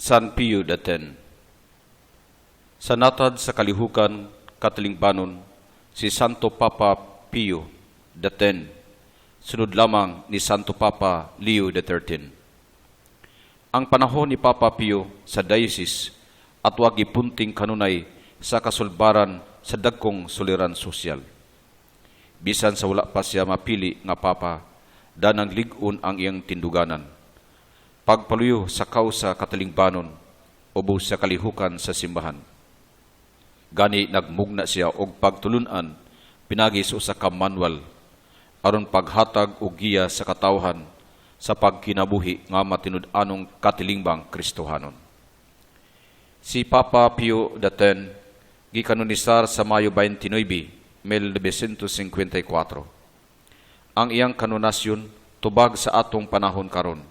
San Pio X. Sa natad sa kalihukan, katilingbanon, si Santo Papa Pio X, sunod lamang ni Santo Papa Leo XIII. Ang panahon ni Papa Pio sa diocese at wag ipunting kanunay sa kasulbaran sa dagkong suliran sosyal. Bisan sa wala pa siya mapili nga papa, danang ligon ang iyang tinduganan. Pagpaluyo sa kausa katilingbanon, ubos sa kalihukan sa simbahan. Gani nagmugna siya og pagtulunan pinagi sa ka manual aron paghatag og giya sa katawhan sa pagkinabuhi nga matinud-anong katilingbang Kristohanon. Si Papa Pio X gikanonisar sa Mayo 29, 1954. Ang iyang kanonasyon tubag sa atong panahon karon.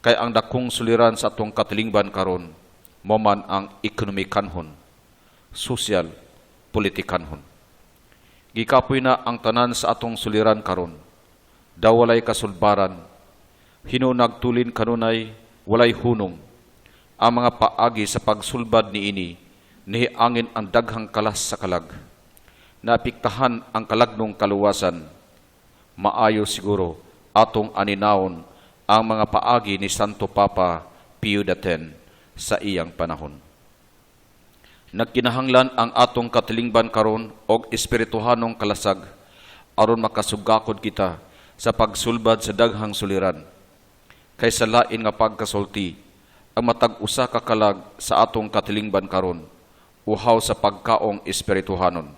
Kay ang dakong suliran sa atong katilingban karon mo man ang ekonomikanhon, sosyal, politikanhon. Gikapoy na ang tanan sa atong suliran karon. Daw walay kasulbaran, hinunagtulin kanunay, walay hunong. Ang mga paagi sa pagsulbad niini, nihiangin ang daghang kalas sa kalag. Naapiktahan ang kalagnong kaluwasan. Maayo siguro atong aninawon ang mga paagi ni Santo Papa Pio X sa iyang panahon. Nagkinahanglan ang atong katilingban karon og espirituhanong kalasag aron makasugakod kita sa pagsulbad sa daghang suliran. Kaysa lain nga pagkasulti, ang matag usa ka kalag sa atong katilingban karon uhaw sa pagkaong espirituhanon.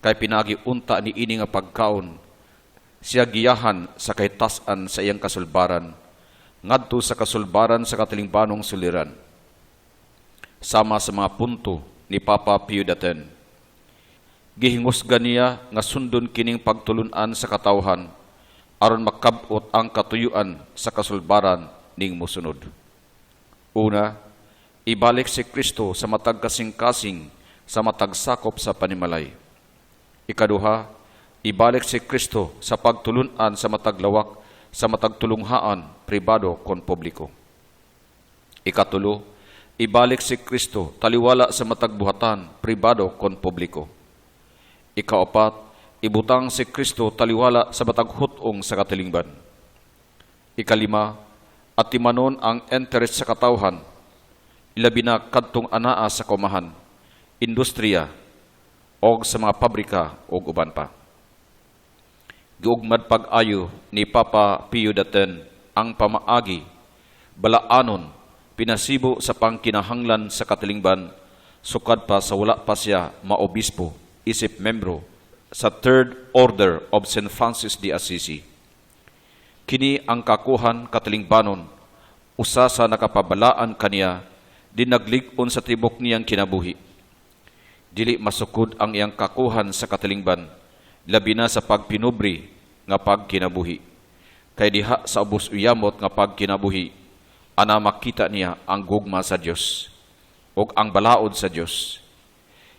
Kay pinagi unta ni ini nga pagkaon siya giyahan sa kahitasan sa iyang kasulbaran, ngadto sa kasulbaran sa katilingbanong suliran. Sama sa mga punto ni Papa Pio X, gihingusgan niya nga sundon kining pagtulunan sa katawhan aron makabot ang katuyuan sa kasulbaran ning mosunod. Una, ibalik si Kristo sa matag kasing-kasing sa matag sakop sa panimalay. Ikaduha, ibalik si Kristo sa pagtulunan sa mataglawak sa matagtulunghaan pribado kon publiko. Ikatulo, ibalik si Kristo taliwala sa matagbuhatan pribado kon publiko. Ikaapat, ibutang si Kristo taliwala sa mataghutong sa katilingban. Ikalima, atimanon ang interes sa katawhan, ilabi na kadtong anaa sa kumahan, industriya, o sa mga pabrika o uban pa. Giugmad pag-ayo ni Papa Pio X ang pamaagi, balaanon, pinasibo sa pangkinahanglan sa katilingban, sukad pa sa wala pa siya maobispo, isip membro sa Third Order of St. Francis de Assisi. Kini ang kakuhan katilingbanon, usa sa nakapabalaan kaniya, dinaglig-on sa tibok niyang kinabuhi. Dili masukod ang iyang kakuhan sa katilingban, labi na sa pagpinubri nga pagkinabuhi. Kay diha sa ubos uyamot nga pagkinabuhi, ana makita niya ang gugma sa Dios ug ang balaod sa Dios.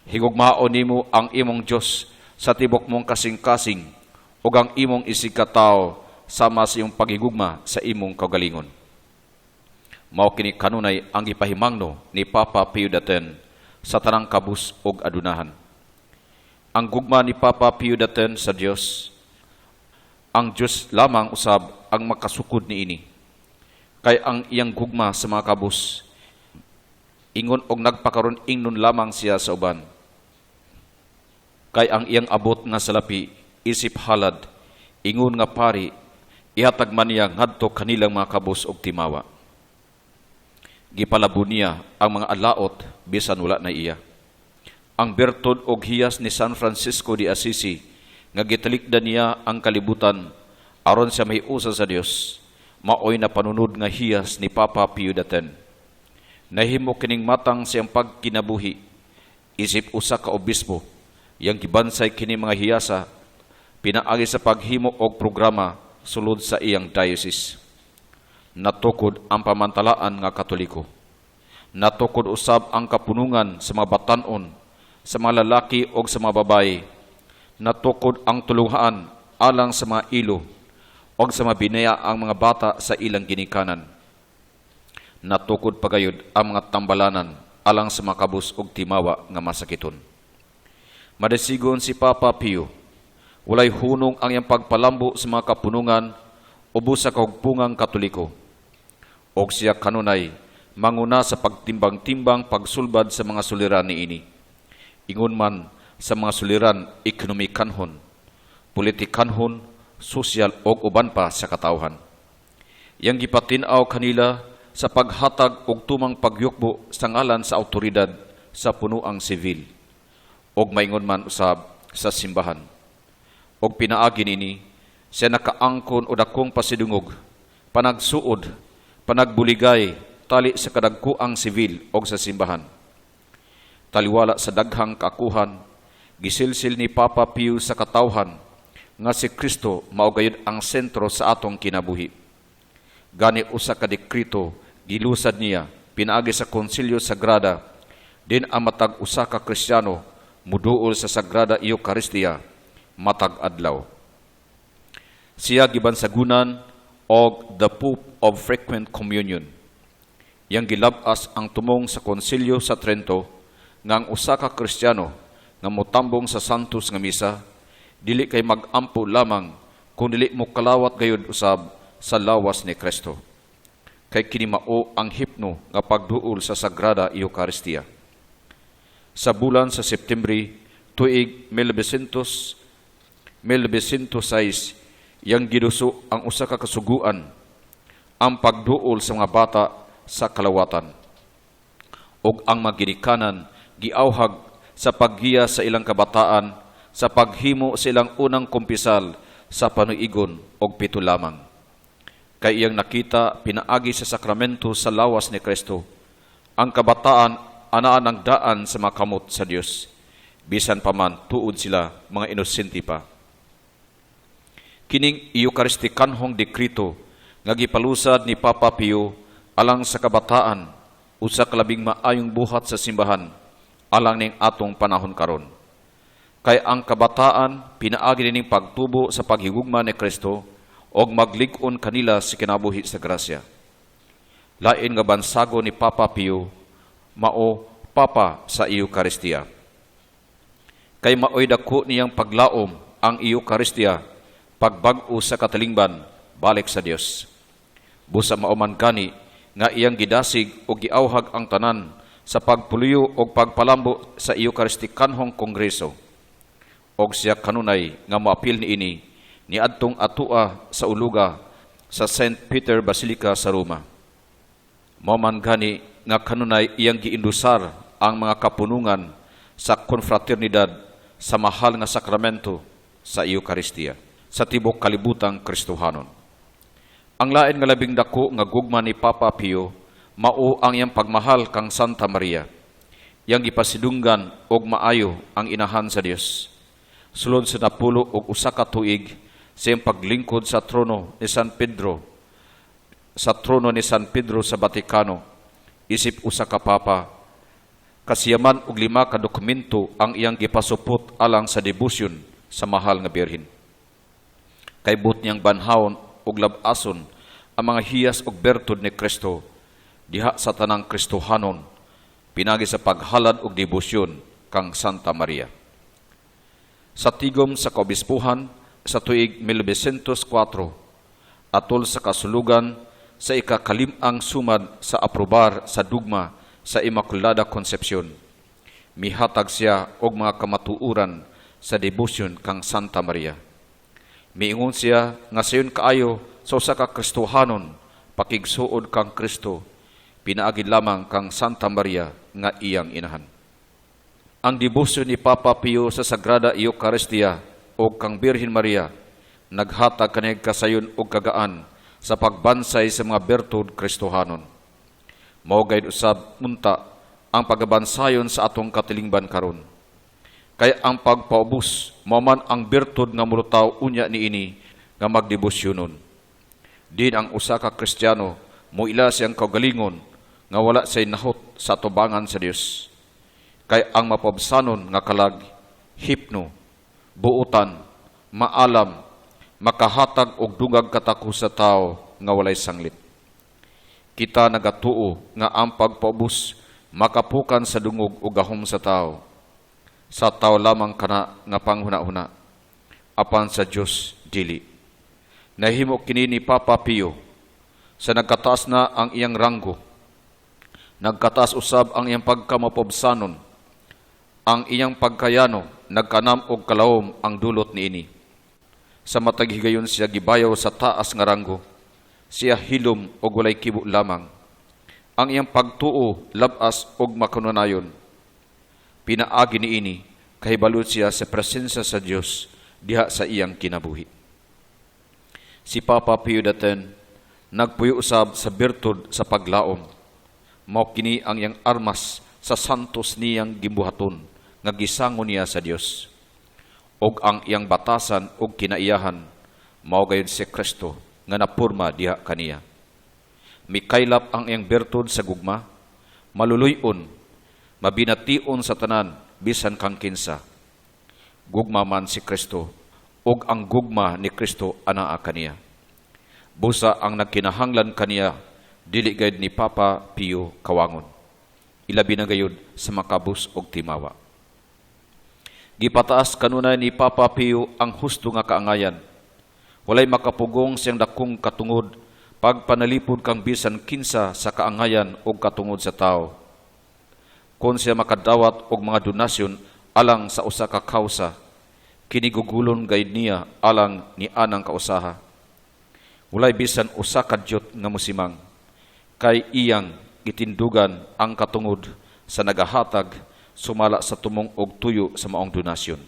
Higugmaon nimo ang imong Dios sa tibok mong kasing-kasing ug ang imong isigkatawo sama sa iyong pagigugma sa imong kaugalingon. Mao kini kanunay ang ipahimangno ni Papa Pio X sa tanang kabus ug adunahan. Ang gugma ni Papa Pio X sa Dios, ang Dios lamang usab ang makasukod niini. Kay ang iyang gugma sa mga kabus, ingon og nagpakaron ingnon lamang siya sa uban. Kay ang iyang abot nga salapi, isip halad, ingon nga pari, ihatag man niya ngadto kanilang mga kabus og timawa. Gipalabo niya ang mga alaot bisan wala na iya. Ang bertod og hiyas ni San Francisco de Assisi nga gitalikdan niya ang kalibutan aron siya mahiusa sa Dios, maoy na panunod nga hiyas ni Papa Pio X. Nahimo kining matang siyang pagkinabuhi, isip usa ka obispo, yang gibansay kini mga hiyasa, pinaagi sa paghimo og programa sulod sa iyang diocese. Natukod ang pamantalaan nga Katoliko. Natukod usab ang kapunungan sa mga batanon, sa mga lalaki o sa mga babae. Natukod ang tulunghaan alang sa mga ilo o sa mga binaya ang mga bata sa ilang ginikanan. natukod pagayod ang mga tambalanan alang sa makabus og timawa nga masakiton. Madasigon si Papa Pio, walay hunong ang iyang pagpalambo sa mga kapunungan ubos sa kahugpungang Katoliko. Og siya kanunay manguna sa pagtimbang-timbang pagsulbad sa mga suliran niini. Ingon man sa mga suliran ekonomikanhon, politikanhon, sosyal og uban pa sa katawhan. Yang gipatin-aw kanila sa paghatag og tumang pagyukbo sa ngalan sa awtoridad sa punuang sivil og maingon man usab sa simbahan. Og pinaagi nini siya nakaangkon o dakong pasidungog, panagsuod, panagbuligay tali sa kadagkuang sivil og sa simbahan. Taliwala sa daghang kaakuhan, gisilsil ni Papa Pio sa katawhan nga si Kristo mao gayud ang sentro sa atong kinabuhi. Gani usa ka dekrito gilusad niya pinaagi sa Konsilyo Sagrada, din ang matag usa ka Kristiyano muduol sa Sagrada Eucharistia matag adlaw. Siya gibansagunan og the Pope of Frequent Communion. Yang gilabas ang tumong sa Konsilyo sa Trento nga ang usa ka Kristiyano nga motambong sa santos nga misa dili kay mag-ampo lamang kung dili mo kalawat gayud usab sa lawas ni Kristo. Kay kini mao ang hipno nga pagduol sa Sagrada Eucharistia. Sa bulan sa Septembre tuig 1906 yang giduso ang usa ka kasuguan ang pagduol sa mga bata sa kalawatan ug ang maginikanan giawhag sa paggiya sa ilang kabataan sa paghimo sa ilang unang kumpisal sa panuigon og pito lamang. Kay iyang nakita pinaagi sa sakramento sa lawas ni Kristo ang kabataan anaan ang daan sa makamot sa Dios bisan pa man tuod sila mga inosente pa. Kining Eucharistikanhong dekrito nga gipalusad ni Papa Pio alang sa kabataan usa ka labing maayong buhat sa simbahan alang ning atong panahon karon. Kay ang kabataan pinaagi ning pagtubo sa paghigugma ni Kristo og maglig-on kanila sa kinabuhi sa grasya. Lain nga bansago ni Papa Pio mao Papa sa Eucharistia. Kay maoy dako niyang paglaom ang Eucharistia pagbag-o sa katalingban balik sa Dios. Busa mauman gani nga iyang gidasig o giawhag ang tanan sa pagpuliyo o pagpalambo sa Eucharistikanhong Kongreso. Og siya kanunay nga moapil niini niadtong atua sa uluga sa St. Peter Basilica sa Roma. Mauman gani nga kanunay iyang giindusar ang mga kapunungan sa konfraternidad sa mahal nga sakramento sa Eucharistia sa tibok kalibutang Kristohanon. Ang lain nga labing dako nga gugma ni Papa Pio mao ang iyang pagmahal kang Santa Maria. Yang gipasidunggan og maayo ang inahan sa Dios. Sulod sa 10 og usa ka tuig sa iyang paglingkod sa trono ni San Pedro sa Vatikano isip usa ka papa. Kasiyaman og 5 ka dokumento ang iyang gipasupot alang sa debosyon sa mahal nga birhen. Kay but niyang banhawon og labason ang mga hiyas og bertud ni Kristo diha sa tanang Kristohanon pinagi sa paghalad og debosyon kang Santa Maria. Sa tigom sa kaobispuhan sa tuig 1904 atol sa kasulugan sa ikakalimang sumad sa aprobar sa dugma sa Immaculada Concepcion, mihatag siya og mga kamatuuran sa debosyon kang Santa Maria. Miingon siya nga sayon kaayo sa usa ka Kristohanon pakigsuod kang Kristo, pinaagi lamang kang Santa Maria nga iyang inahan. Ang debosyon ni Papa Pio sa Sagrada Eucharistia o kang Birhen Maria naghatag kaniyang kasayon og kagaan sa pagbansay sa mga bertud Kristohanon. Mao gayud usab munta ang pagbansayon sa atong katilingban karon. Kay ang pagpaubos mao man ang bertud nga mulutaw unya niini nga magdebosyonon. Din ang usa ka Kristiyano moila siyang kaugalingon nga wala say nahot sa tubangan sa Dios. Kay ang mapabsanon nga kalag, hipno, buutan, maalam, makahatag og dungag katako sa tao nga walay sanglit. Kita nagatuo nga ang pagpaubos makapukan sa dungog o gahom sa tao. Sa tao lamang kana nga panghuna-huna, apan sa Dios dili. Nahimo kini ni Papa Pio sa nagkataas na ang iyang ranggo. Nagkataas usab ang iyang pagkamapobsanon. Ang iyang pagkayano nagkanam og kalawom ang dulot niini. Sa matag higayon siya gibayaw sa taas nga ranggo. Siya hilom og walay kibo lamang. Ang iyang pagtuo labas og makananayon. Pinaagi niini kahibalot siya sa presensya sa Dios diha sa iyang kinabuhi. Si Papa Pio X nagpuyo usab sa birtud sa paglaom. Mao kini ang iyang armas sa santos niyang gimbuhaton nga gisangon niya sa Dios. Og ang iyang batasan og kinaiyahan mao gayud si Kristo nga napurma diha kaniya. Mikaylap ang iyang birtud sa gugma, maluluyon, mabination sa tanan bisan kang kinsa. Gugma man si Kristo og ang gugma ni Kristo anaa kaniya. Busa ang nagkinahanglan kaniya dili gayud ni Papa Pio kawangon. Ilabi na gayud sa makabus og timawa. Gipataas kanunay ni Papa Pio ang husto nga kaangayan. Walay makapugong siyang dakong katungod pagpanalipod kang bisan kinsa sa kaangayan o katungod sa tao. Kung siya makadawat og mga donasyon alang sa usa ka kausa, kinigugulon gayud niya alang ni anang kausaha. Walay bisan usa ka diyot nga musimang, kay iyang gitindugan ang katungod sa nagahatag sumala sa tumong og tuyo sa maong donasyon.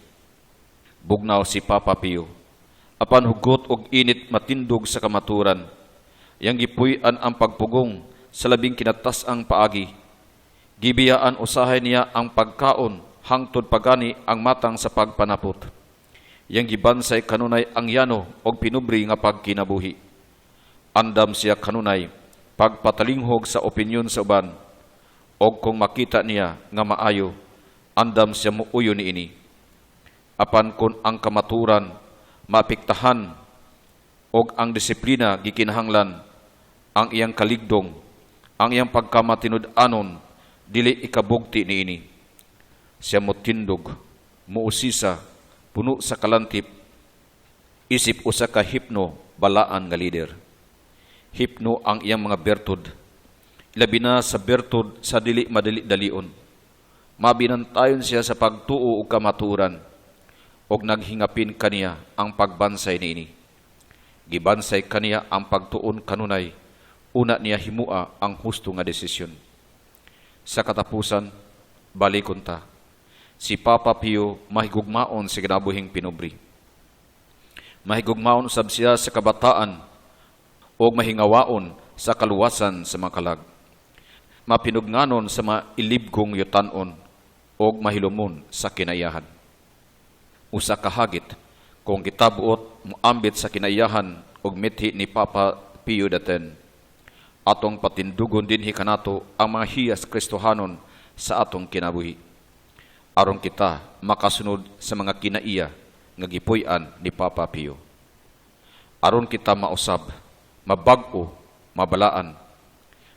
Bugnaw si Papa Pio, apan hugot og init matindog sa kamaturan, yang gipuy-an ang pagpugong sa labing kinatas-ang paagi. Gibiyaan usahay niya ang pagkaon hangtod pagani ang matang sa pagpanapot. Yang gibansay kanunay ang yano og pinubri nga pagkinabuhi. Andam siya kanunay pagpatalinghog sa opinyon sa uban, og kung makita niya nga maayo, andam siya muuyo niini. Apan kung ang kamaturan maapektahan og ang disiplina gikinahanglan, ang iyang kaligdong, ang iyang pagkamatinud-anon, dili ikabugti niini. Siya motindog, muusisa, puno sa kalantip, isip usa ka hipno balaan nga lider. Hipno ang iyang mga bertud, labi na sa bertud sa dili madali-dalion. Mabinantayon siya sa pagtuo o kamaturan, og naghingapin kaniya ang pagbansay niini. Gibansay kaniya ang pagtuon kanunay, una niya himua ang husto nga desisyon. Sa katapusan, balikon ta, si Papa Pio mahigugmaon sa kinabuhing pinubri. Mahigugmaon usab siya sa kabataan, o mahingawaon sa kaluwasan sa makalag. Mapinugnanon sa mailibgong yutanon o mahilumon sa kinaiyahan. Usa ka hagit kung gitabuot muambit sa kinaiyahan og mithi ni Papa Pio X. Atong patindugon dinhi kanato ang mga hiyas Kristohanon sa atong kinabuhi. Aron kita makasunod sa mga kinaiya nga gipuy-an ni Papa Pio. Aron kita mausab, mabag-o, mabalaan,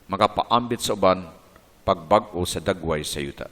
magapaambit sa uban, pagbag-o sa dagway sa yuta.